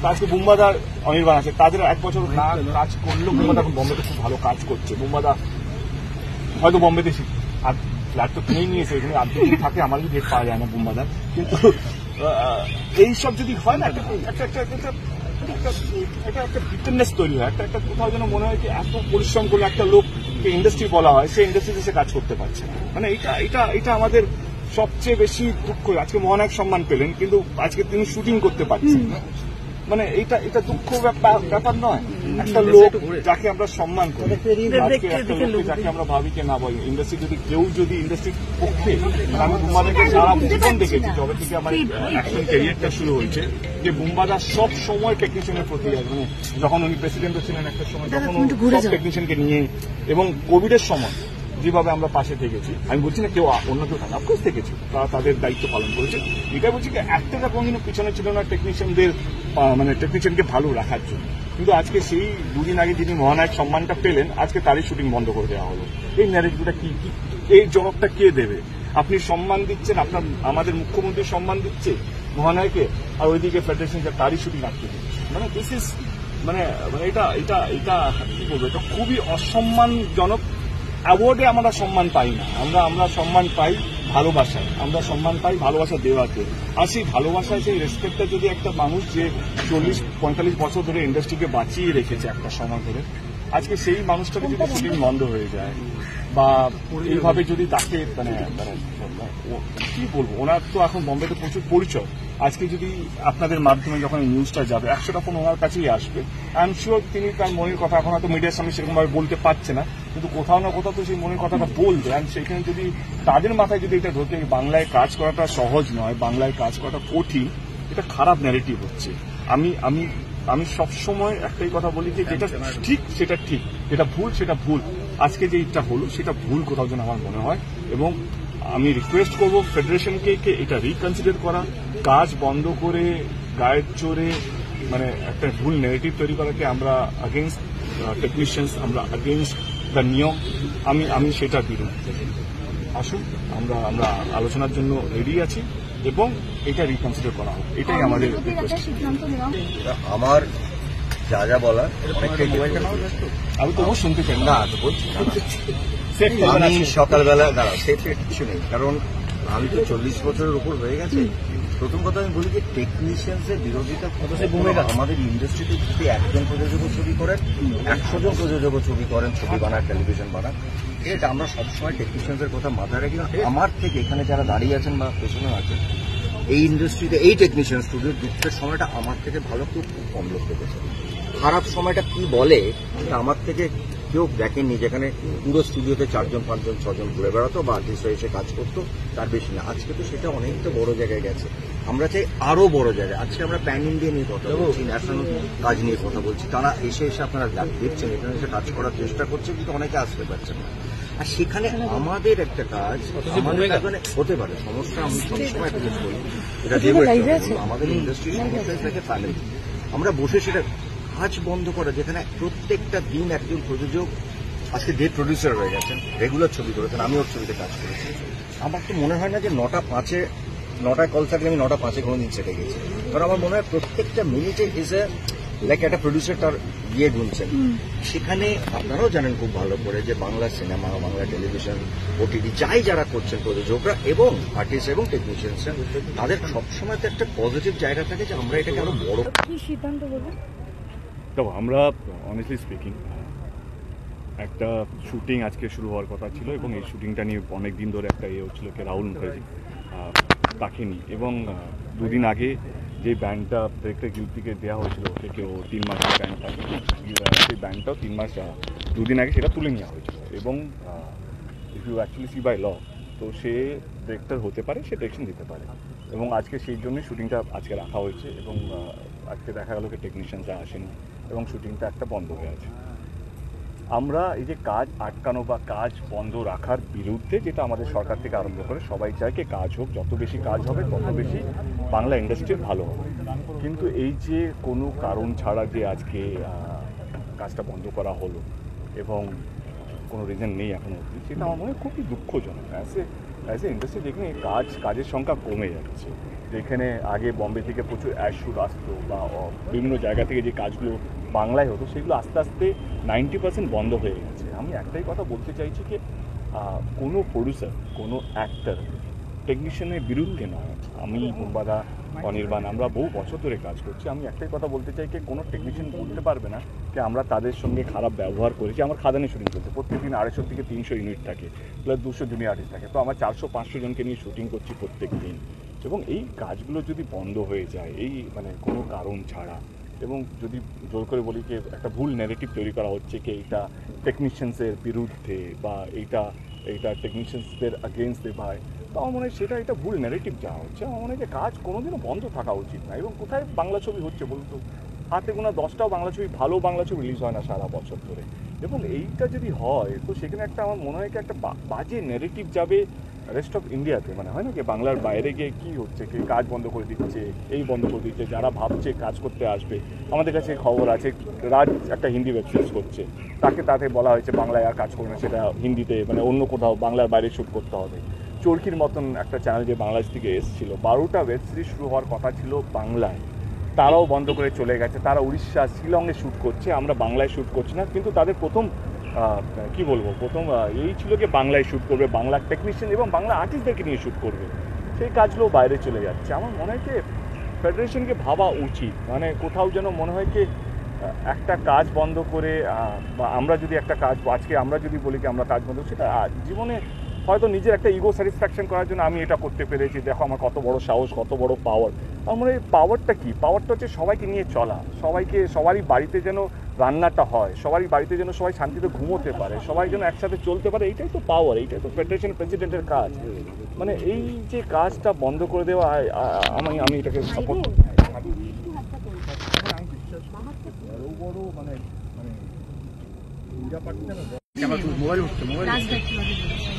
আজকে বুম্বাদার অনির্বাণ আছে, তাদের 1 বছর না কাজ করলেও বুম্বাদা এখন বম্বেতে খুব ভালো কাজ করছে। বুম্বাদা হয়তো বম্বেতে আর ফ্ল্যাট তো কিনেই নিয়েছে, এখানে আর্ধেক থাকে, আমার ডেট পাওয়া যায় না বুম্বাদার। কিন্তু এইসব যদি হয় না, একটা বিটেননেস তৈরি হয়, একটা কোথাও যেন মনে হয় যে এত পরিশ্রম করলে একটা লোককে ইন্ডাস্ট্রি বলা হয়, সেই ইন্ডাস্ট্রিতে সে কাজ করতে পারছে না। মানে এটা আমাদের সবচেয়ে বেশি দুঃখ। আজকে মহানায়ক সম্মান পেলেন, কিন্তু আজকে তিনি শুটিং করতে পারছেন না। মানে এটা দুঃখ ব্যাপার নয়। একটা লোক যাকে আমরা সম্মান করি, আজকে একটা লোক যাকে আমরা ভাবি যে না বল ইন্ডাস্ট্রি যদি ইন্ডাস্ট্রির পক্ষে, আমি বুম্বাদাকে সারা জীবন দেখেছি যবে থেকে আমার অ্যাকশন ক্যারিয়ারটা শুরু হয়েছে, যে বুম্বাদা সব সময় টেকনিশিয়ানের প্রতি, মানে যখন উনি প্রেসিডেন্টও ছিলেন একটা সময়, তখন সব টেকনিশিয়ানকে নিয়ে, এবং কোভিডের সময় যেভাবে আমরা পাশে থেকেছি, আমি বলছি না কেউ অন্য কেউ থাকে, অফকোর্স থেকেছি, তারা তাদের দায়িত্ব পালন করেছে। এটা বলছি যে একটা কোনদিনও পিছনে ছিল না টেকনিশিয়ানদের, মানে টেকনিশিয়ানকে ভালো রাখার জন্য। কিন্তু আজকে সেই দুদিন আগে যিনি মহানায়ক সম্মানটা পেলেন, আজকে তারই শুটিং বন্ধ করে দেওয়া হলো। এই ন্যারেটিভটা কি, এই জবাবটা কে দেবে? আপনি সম্মান দিচ্ছেন, আমাদের মুখ্যমন্ত্রী সম্মান দিচ্ছে মহানায়কে, আর ওইদিকে ফেডারেশন তারই শুটিং আটকে দিচ্ছে। মানে দিস ইজ মানে এটা কি বলবো, এটা খুবই অসম্মানজনক। অ্যাওয়ার্ডে আমরা সম্মান পাই না, আমরা সম্মান পাই ভালোবাসায়, আমরা সম্মান পাই ভালোবাসা দেওয়াতে। আর সেই ভালোবাসায়, সেই রেসপেক্টটা যদি একটা মানুষ যে 40-45 বছর ধরে ইন্ডাস্ট্রিকে বাঁচিয়ে রেখেছে একটা সময় ধরে, আজকে সেই মানুষটাকে যদি শুটিং বন্ধ হয়ে যায়, বা এইভাবে যদি তাকে মানে কি বলবো, ওনার তো এখন বম্বেতে প্রচুর পরিচয়। আজকে যদি আপনাদের মাধ্যমে যখন এই নিউজটা যাবে, 100টা ফোন ওনার কাছেই আসবে। আই এম শিওর তিনি তার মনের কথা এখন হয়তো মিডিয়ার সামনে সেরকমভাবে বলতে পারছে না, কিন্তু কোথাও না কোথাও তো সেই মনের কথাটা বলবে। আর সেখানে যদি তাদের মাথায় যদি এটা ঢোকে বাংলায় কাজ করাটা সহজ নয়, বাংলায় কাজ করাটা কঠিন, এটা খারাপ ন্যারেটিভ হচ্ছে। আমি সবসময় একটাই কথা বলি যে যেটা ঠিক সেটা ঠিক, যেটা ভুল সেটা ভুল। আজকে যে এটা হলো সেটা ভুল কোথাও যেন আমার মনে হয়, এবং আমি রিকোয়েস্ট করব ফেডারেশনকে এটা রিকনসিডার করা, কাজ বন্ধ করে গায়ের জোরে মানে একটা ভুল নেগেটিভ তৈরি করাকে আমরা আগেইনস্ট টেকনিশিয়ানস, আমরা আগেইনস্ট দ্য নিয়ম। আমি সেটার বিরুদ্ধে। আসুন আমরা আলোচনার জন্য রেডি আছি, এবং এটা রিকনসিডার করা হোক, এটাই আমাদের রিকোয়েস্ট। আমার যা বলার অনেকটাই, আমি তো শুনতে চাই না বলছি আমি সকালবেলা সেফের কিছু নেই, কারণ আমি তো 40 বছরের উপর হয়ে গেছে। প্রথম কথা আমি বলি যে টেকনিশিয়ানসের বিরোধিতা আমাদের ইন্ডাস্ট্রিতে যদি একজন প্রযোজকও ছবি করেন, 100 জন প্রযোজকও ছবি করেন, ছবি বানান, টেলিভিশন বানান, এটা আমরা সবসময় টেকনিশিয়ানসের কথা মাথায় রাখি। আমার থেকে এখানে যারা দাঁড়িয়ে আছেন বা পেছনে আছেন এই ইন্ডাস্ট্রিতে, এই টেকনিশিয়ান স্টুডিওর দুঃখের সময়টা আমার থেকে ভালো খুব কম লোক দেখেছে। খারাপ সময়টা কি বলে আমার থেকে কেউ দেখেননি, যেখানে পুরো স্টুডিওতে 4 জন 5 জন 6 জন ঘুরে বেড়াতো বা আর্টিস্টরা এসে কাজ করতো, তার বেশি না। আজকে তো সেটা অনেকটা বড় জায়গায় গেছে, আমরা চাই আরো বড় জায়গায়। আজকে আমরা প্যান ইন্ডিয়া নিয়ে কথা বলছি, ন্যাশনাল কাজ নিয়ে কথা বলছি, তারা এসে আপনারা দেখছেন এখানে এসে কাজ করার চেষ্টা করছে, কিন্তু অনেকে আসতে পারছেন না। আর সেখানে আমাদের একটা কাজ হতে পারে সমস্যা। আমি সবসময় একটা জিনিস বলি, এটা আমাদের ইন্ডাস্ট্রির সমস্যা থাকে ফ্যামিলি। আমরা বসে সেটা কাজ বন্ধ করা, যেখানে প্রত্যেকটা দিন একজন প্রযোজক আজকে ডে প্রডিউসার হয়ে গেছেন, রেগুলার ছবি করেছেন, আমি ওর ছবিতে কাজ করেছি। আমার তো মনে হয় না যে 9টায় কল থাকলে আমি 9:05 কোনোদিন সেটে গেছি, কারণ আমার মনে হয় প্রত্যেকটা মিনিটে ইজ এ লাইক একটা প্রডিউসার তার ইয়ে গুনছেন। সেখানে আপনারাও জানেন খুব ভালো করে যে Bangla cinema, Bangla television, OTT যারা করছেন প্রযোজকরা এবং আর্টিস্ট এবং টেকনিশিয়ানসরা, তাদের সবসময় তো একটা পজিটিভ জায়গা থাকে যে আমরা এটাকে আরো বড় সিদ্ধান্ত বলবো। দেখো, আমরা অনেস্টলি স্পিকিং একটা শুটিং আজকে শুরু হওয়ার কথা ছিল, এবং এই শুটিংটা নিয়ে অনেক দিন ধরে একটা হচ্ছিল কি রাহুল মুখার্জি তাকে নিয়ে, এবং 2 দিন আগে যে ব্যান্ডটা ডিরেক্টর গিলপিকে দেওয়া হয়েছিল ওকে, ও 3 মাসের ব্যান্ড থাকে, সেই ব্যান্ডটাও 3 মাস 2 দিন আগে সেটা তুলে নেওয়া হয়েছিল। এবং if you actually see by law, তো সে ডিরেক্টর হতে পারে, সে ডিরেকশন দিতে পারে, এবং আজকে সেই জন্যই শুটিংটা আজকে রাখা হয়েছে। এবং আজকে দেখা গেল কি টেকনিশিয়ানরা আসেনি, এবং শুটিংটা একটা বন্ধ হয়ে আছে। আমরা এই যে কাজ আটকানো বা কাজ বন্ধ রাখার বিরুদ্ধে, যেটা আমাদের সরকার থেকে আরম্ভ করে সবাই চায় কি কাজ হোক, যত বেশি কাজ হবে তত বেশি বাংলা ইন্ডাস্ট্রির ভালো হবে। কিন্তু এই যে কোনো কারণ ছাড়া যে আজকে কাজটা বন্ধ করা হলো, এবং কোনো রিজন নেই এখনো অবধি, সেটা আমার মনে হয় খুবই দুঃখজনক। অ্যাজ এ ইন্ডাস্ট্রি দেখুন এই কাজের সংখ্যা কমে যাচ্ছে। যেখানে আগে বম্বে থেকে প্রচুর অ্যাশুট আসতো বা বিভিন্ন জায়গা থেকে যে কাজগুলো বাংলায় হতো সেগুলো আস্তে আস্তে 90% বন্ধ হয়ে গেছে। আমি একটাই কথা বলতে চাইছি যে কোনো প্রডিউসার, কোনো অ্যাক্টর টেকনিশিয়ানের বিরুদ্ধে নয়। আমি বুম্বাদা, অনির্বাণ, আমরা বহু বছর ধরে কাজ করছি। আমি একটাই কথা বলতে চাই যে কোনো টেকনিশিয়ান বলতে পারবে না যে আমরা তাদের সঙ্গে খারাপ ব্যবহার করেছি। আমার খাদানে শুটিং চলছে, প্রত্যেকদিন 250 থেকে 300 ইউনিট থাকে, প্লাস 200 জুনিয়র আর্টিস্ট থাকে। তো আমরা 400-500 জনকে নিয়ে শুটিং করছি প্রত্যেক দিন। এবং এই কাজগুলো যদি বন্ধ হয়ে যায় এই মানে কোনো কারণ ছাড়া, এবং যদি জোর করে বলি যে একটা ভুল ন্যারেটিভ তৈরি করা হচ্ছে কি এইটা টেকনিশিয়ানসের বিরুদ্ধে বা এইটা টেকনিশিয়ানসদের আগেনস্টে ভাই, তো আমার মনে হয় এটা ভুল ন্যারেটিভ যাওয়া হচ্ছে। আমার মনে হয় যে কাজ কোনোদিনও বন্ধ থাকা উচিত না। এবং কোথায় বাংলা ছবি হচ্ছে বলতো, হাতে গোনা 10টাও বাংলা ছবি, ভালো বাংলা ছবি রিলিজ হয় না সারা বছর ধরে। এবং এইটা যদি হয় তো সেখানে একটা আমার মনে হয় একটা বাজে ন্যারেটিভ যাবে রেস্ট অফ ইন্ডিয়াতে। মানে হয় না কি বাংলার বাইরে গিয়ে কী হচ্ছে, কি কাজ বন্ধ করে দিচ্ছে, এই বন্ধ করে দিচ্ছে, যারা ভাবছে কাজ করতে আসবে। আমাদের কাছে খবর আছে রাজ একটা হিন্দি ওয়েব সিরিজ করছে, তাতে বলা হয়েছে বাংলায় আর কাজ করবে না, সেটা হিন্দিতে মানে অন্য কোথাও বাংলার বাইরে শ্যুট করতে হবে। চরকির মতন একটা চ্যানেল যে বাংলাদেশ থেকে এসেছিল, 12টা ওয়েব সিরিজ শুরু হওয়ার কথা ছিল বাংলায়, তারাও বন্ধ করে চলে গেছে। তারা উড়িষ্যা, শিলংয়ে শ্যুট করছে, আমরা বাংলায় শ্যুট করছি না। কিন্তু তাদের প্রথম এই ছিল যে বাংলায় শ্যুট করবে, বাংলা টেকনিশিয়ান এবং বাংলা আর্টিস্টদেরকে নিয়ে শ্যুট করবে। সেই কাজগুলো বাইরে চলে যাচ্ছে। আমার মনে হয় যে ফেডারেশনকে ভাবা উচিত, মানে কোথাও যেন মনে হয় যে একটা কাজ বন্ধ করে বা আমরা যদি একটা কাজ আজকে আমরা যদি বলি কি আমরা কাজ বন্ধ, সেটা জীবনে হয়তো নিজের একটা ইগো স্যাটিসফ্যাকশন করার জন্য আমি এটা করতে পেরেছি, দেখো আমার কত বড় সাহস, কত বড় পাওয়ার। আমার এই পাওয়ারটা কি? পাওয়ারটা হচ্ছে সবাইকে নিয়ে চলা, সবারই বাড়িতে যেন রান্নাটা হয়, সবারই বাড়িতে যেন সবাই শান্তিতে ঘুমোতে পারে, সবাই যেন একসাথে চলতে পারে। এইটাই তো পাওয়ার, এইটাই তো ফেডারেশন প্রেসিডেন্টের কাজ। মানে এই যে কাজটা বন্ধ করে দেওয়া, আমি এটাকে সাপোর্ট করি।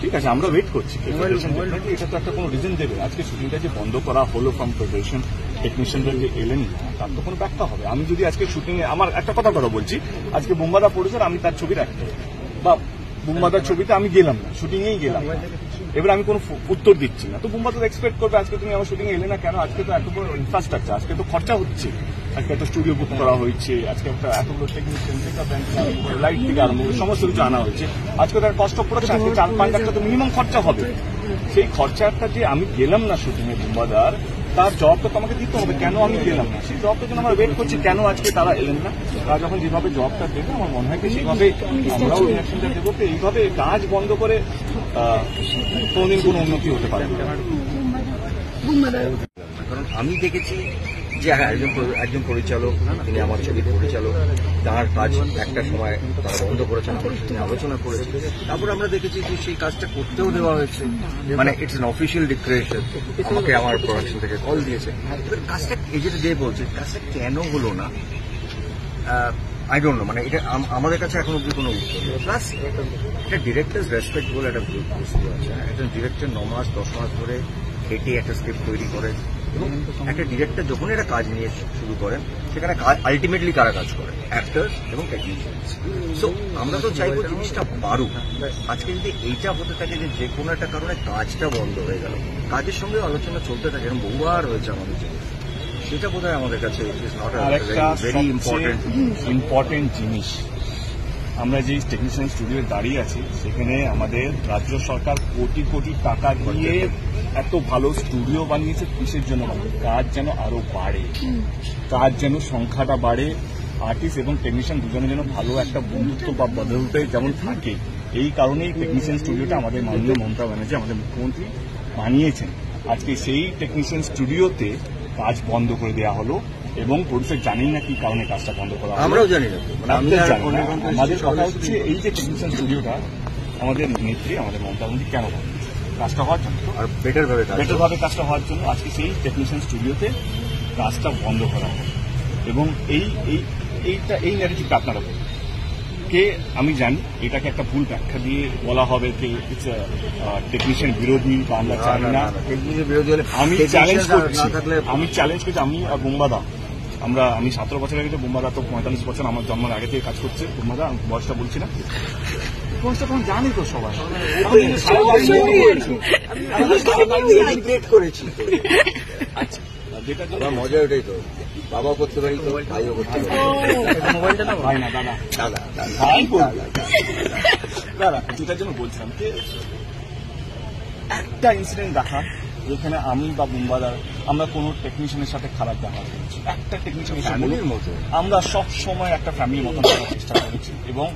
ঠিক আছে, আমরা ওয়েট করছি। এটা তো একটা কোনো রিজন দেবে। আজকে শুটিংটা যে বন্ধ করা হলো ফ্রম ফেডারেশন, টেকনিশিয়ানরা যে এলেন না, তার তো কোনো ব্যাখ্যা হবে। আমি যদি আজকে শুটিংয়ে আমার একটা কথা বলছি, আজকে বুম্বাদা প্রডিউসার, আমি তার ছবির একটা বা বুম্বাদার ছবিতে আমি গেলাম না, শুটিংয়েই গেলাম, এবার আমি কোনো উত্তর দিচ্ছি না, তো বুম্বাদা এক্সপেক্ট করবে আজকে তুমি আমার শুটিংয়ে এলে না কেন? আজকে তো এত বড় ইনফ্রাস্ট্রাকচার, আজকে তো খরচা হচ্ছে, আজকে একটা স্টুডিও বুক করা হয়েছে, আজকে একটা এতগুলো টেকনিশিয়ান থেকে লাইট থেকে আরম্ভ করে সমস্ত কিছু আনা হয়েছে, আজকে তার কষ্ট পড়েছে, আজকে 4-5 লাখ টাকা তো মিনিমাম খরচা হবে। সেই খরচাটা যে আমি গেলাম না শুটিংয়ে বুম্বাদার, তার জবাবটা তো আমাকে দিতে হবে, কেন আমি গেলাম না। সেই জবাবটার জন্য আমরা ওয়েট করছি, কেন আজকে তারা এলেন না। তারা যখন যেভাবে জবাবটা দেবে আমার মনে হয় সেইভাবে আমরাও রিয়াকশনটা দেবো। তো এইভাবে কাজ বন্ধ করে কোনোদিন কোনো উন্নতি হতে পারে না। কারণ আমি দেখেছি যে হ্যাঁ একজন পরিচালক, তিনি আমার ছবির পরিচালক, তার কাজ একটা সময় তারা বন্ধ করেছেন, আমরা সেটা নিয়ে আলোচনা করেছি। তারপর আমরা দেখেছি যে সেই কাজটা করতেও দেওয়া হয়েছে, মানে ইটস অ্যান অফিসিয়াল ডিক্লারেশন। আমাকে আমার প্রোডাকশন থেকে কল দিয়েছে, এবার কাজটা এই যেটা যে বলছে কাজটা কেন হলো না আই ডোন্ট নো, মানে এটা আমাদের কাছে এখন অব্দি কোনো উত্তর নেই। প্লাস একটা ডিরেক্টরস রেসপেক্ট বলে একটা বস্তু আছে। একজন ডিরেক্টর 9 মাস 10 মাস ধরে খেটে একটা স্ক্রিপ্ট তৈরি করে, এবং একটা ডিরেক্টর যখন একটা কাজ নিয়ে শুরু করেন সেখানে আলটিমেটলি কারা কাজ করে, অ্যাক্টার্স এবং টেকনিশিয়ানস। সো আমরা তো চাইবো জিনিসটা বাড়ুক। আজকে যদি এইটা হতে থাকে যে কোনো একটা কারণে কাজটা বন্ধ হয়ে গেল, কাজের সঙ্গে আলোচনা চলতে থাকে, এরকম বহুবার হয়েছে আমাদের জীবনে, সেটা বোধহয় আমাদের কাছে ভেরি ইম্পর্টেন্ট জিনিস। আমরা যে টেকনিশিয়ান স্টুডিওতে দাঁড়িয়ে আছি সেখানে আমাদের রাজ্য সরকার কোটি কোটি টাকা দিয়ে এত ভালো স্টুডিও বানিয়েছে। কিসের জন্য? কাজ যেন আরো বাড়ে, কাজ যেন সংখ্যাটা বাড়ে, আর্টিস্ট এবং টেকনিশিয়ান দুজনে যেন ভালো একটা বন্ধুত্ব বা বদলতে যেমন থাকে। এই কারণেই টেকনিশিয়ান স্টুডিওটা আমাদের মাননীয় মমতা ব্যানার্জি, আমাদের মুখ্যমন্ত্রী বানিয়েছেন। আজকে সেই টেকনিশিয়ান স্টুডিওতে কাজ বন্ধ করে দেওয়া হলো এবং প্রডিউসার জানি না কি কারণে কাজটা বন্ধ করা হলো, আমরাও জানি না। আমাদের কথা হচ্ছে এই যে টেকনিশিয়ান স্টুডিওটা আমাদের নেত্রী, আমাদের মমতা ব্যানার্জি কেন কাজটা হওয়ার জন্য আর বেটারভাবে কাজটা হওয়ার জন্য আজকে সেই টেকনিশিয়ান স্টুডিওতে কাজটা বন্ধ করা হবে। এবং এই ন্যারেটিভটা আপনারা বলুন কে, আমি জানি এটাকে একটা ভুল ব্যাখ্যা দিয়ে বলা হবে যে টেকনিশিয়ান বিরোধী বা আমরা চাই না। আমি চ্যালেঞ্জ করছি, আমি বুম্বাদা, আমি 17 বছর আগে, বুম্বাদা তো 45 বছর আমার জন্মের আগে থেকে কাজ করছে। বুম্বাদা, আমি বয়সটা বলছি না, রেসপন্সটা তখন জানি তো সবাই সেলিব্রেট করেছি তো। আচ্ছা যেটা আমার মজা ওটাই তো, বাবাও করতে পারি তো ভাইও করতে পারি। মোবাইলটা না ভাই না দাদা দাদা দাদা ভাই বলবো। দাদা, দাদা যেটার জন্য বলছিলাম যে একটা ইনসিডেন্ট দেখা যেখানে আমি বা বুম্বাদার আমরা কোনো টেকনিশিয়ানের সাথে খারাপ ব্যবহার করেছি, একটা টেকনিশিয়ান ফ্যামিলির মতো। আমরা সব সময় একটা ফ্যামিলির মতন করার চেষ্টা করেছি এবং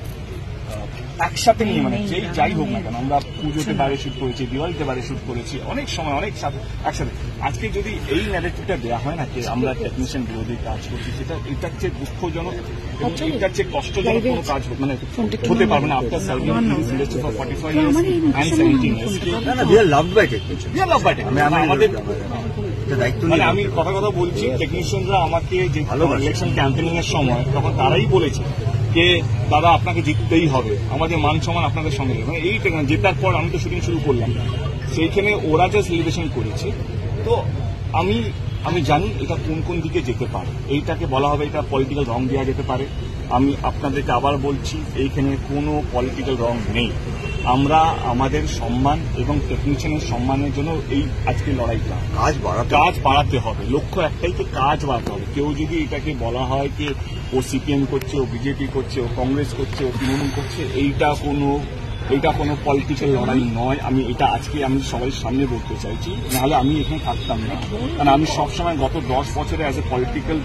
একসাথে নিয়ে মানে যাই হোক না কেন আমরা পুজোতে বাইরে শুট করেছি, দিওয়ালিতে বাইরে শুট করেছি, অনেক সময় অনেক সাথে একসাথে। আজকে যদি এই ন্যারেটিভটা দেওয়া হয় না যে আমরা টেকনিশিয়ান বিরোধী কাজ করছি, সেটা এটার চেয়ে দুঃখজনক এবং এটার চেয়ে কষ্টজনক কোনো কাজ মানে হতে পারবে না। After serving industry for 45 years and 17 years না না, we are loved by technicians. আমাদের এটা দায়িত্ব মানে নিয়ে আমি কথা বলছি, টেকনিশিয়ানরা আমাকে যে ভালোবাসে। ইলেকশন ক্যাম্পেনিং এর সময় তখন তারাই বলেছে যে দাদা আপনাকে জিততেই হবে, আমাদের মান সম্মান আপনাদের সঙ্গে। মানে এই জেতার পর আমি তো শুটিং শুরু করলাম, সেইখানে ওরা যে সেলিব্রেশন করেছে, তো আমি জানি এটা কোন কোন দিকে যেতে পারে। এইটাকে বলা হবে এটা পলিটিক্যাল রং দেওয়া যেতে পারে। আমি আপনাদেরকে আবার বলছি এইখানে কোনো পলিটিক্যাল রং নেই। আমরা আমাদের সম্মান এবং টেকনিশিয়ানের সম্মানের জন্য এই আজকে লড়াইটা কাজ বাড়াতে হবে। লক্ষ্য একটাই যে কাজ বাড়াতে হবে। কেউ যদি এটাকে বলা হয় যে ও সিপিএম করছে, ও বিজেপি করছে, ও কংগ্রেস করছে, ও তৃণমূল করছে, এইটা কোনো পলিটিক্যাল লড়াই নয়। আজকে আমি সবাই সামনে বলতে চাইছি, নাহলে আমি এখানে থাকতাম না। কারণ আমি সবসময় গত 10 বছরে অ্যাজ এ পলিটিক্যাল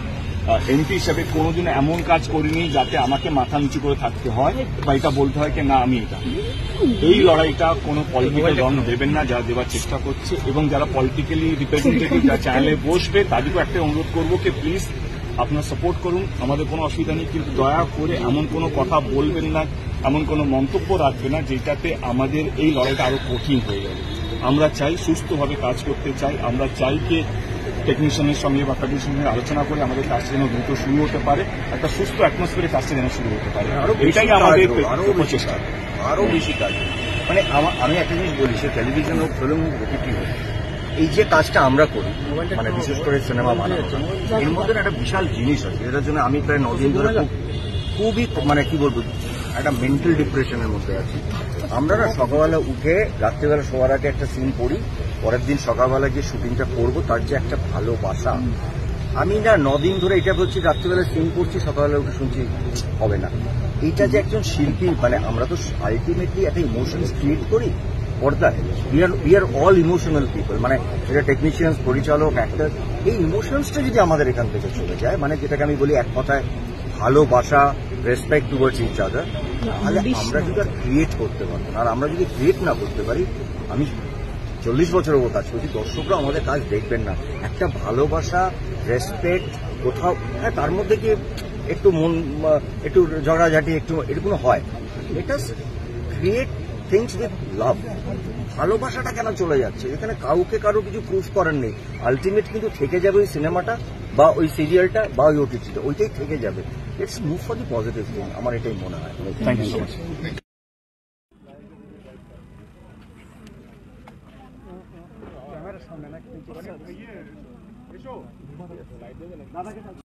এমপি হিসাবে কোনোদিন এমন কাজ করিনি যাতে আমাকে মাথা নিচু করে থাকতে হয় বা এটা বলতে হয় কি না আমি এটা। এই লড়াইটা কোনো পলিটিক্যাল রং দেবেন না, যারা দেওয়ার চেষ্টা করছে। এবং যারা পলিটিক্যালি রিপ্রেজেন্টেটিভ যারা চ্যানেলে বসবে তাদেরকেও একটা অনুরোধ করবো কি প্লিজ আপনারা সাপোর্ট করুন, আমাদের কোনো অসুবিধা নেই, কিন্তু দয়া করে এমন কোনো কথা বলবেন না, এমন কোনো মন্তব্য রাখবে না যেটাতে আমাদের এই লড়াইটা আরো কঠিন হয়ে যাবে। আমরা চাই সুস্থভাবে কাজ করতে চাই, আমরা চাই যে টেকনিশিয়ানের সঙ্গে বা টেকনিশিয়ানের সঙ্গে আলোচনা করে আমাদের কাজটা যেন দ্রুত শুরু হতে পারে, একটা সুস্থ অ্যাটমসফিয়ারে কাজটা যেন শুরু হতে পারে। এটাই আমাদের প্রচেষ্টা। আরো বেশি কাজ। মানে আমি একটা জিনিস বলি, সে টেলিভিশন হোক, ফিল্ম হোক, ওটিটি হোক, এই যে কাজটা আমরা করি মানে বিশেষ করে সিনেমা বানানো, এর মধ্যে একটা বিশাল জিনিস আছে। এটার জন্য আমি প্রায় 9 দিন ধরে খুবই মানে কি বলবো একটা মেন্টাল ডিপ্রেশনের মধ্যে আছি। আমরা না সকালবেলা উঠে রাত্রিবেলা শোয়ার আগে একটা সিন পড়ি, পরের দিন সকালবেলা যে শুটিংটা করবো তার যে একটা ভালোবাসা। আমি না 9 দিন ধরে এটা বলছি, রাত্রিবেলা সিন করছি, সকালবেলা উঠে শুনছি হবে না। এইটা যে একজন শিল্পী মানে আমরা তো আলটিমেটলি একটা ইমোশনস ক্রিয়েট করি পর্দায়। We are all emotional people, মানে এটা টেকনিশিয়ান, পরিচালক, অ্যাক্টর, এই ইমোশনসটা যদি আমাদের এখান থেকে চলে যায়, মানে যেটাকে আমি বলি এক কথায় ভালোবাসা, রেসপেক্ট টুয়ার্ডস ইচ আদার, তাহলে আমরা যদি ক্রিয়েট করতে পারবো না। আর আমরা যদি ক্রিয়েট না করতে পারি, আমি 40 বছর ওর কাজ করছি, দর্শকরা আমাদের কাজ দেখবেন না। একটা ভালোবাসা, রেসপেক্ট কোথাও, হ্যাঁ তার মধ্যে কি একটু মন একটু ঝগড়াঝাটি একটু এরকম হয়, এটা ক্রিয়েট থিংস উইথ লাভ। ভালোবাসাটা কেন চলে যাচ্ছে? এখানে কাউকে কারো কিছু প্রুফ করার নেই। আলটিমেট কিন্তু থেকে যাবে ওই সিনেমাটা বা ওই সিরিয়ালটা বা ওই ওটিটিটা, ওইটাই থেকে যাবে। It's move for the positive thing, আমার এটাই মনে হয়। Thank you so much. ক্যামেরার সামনে না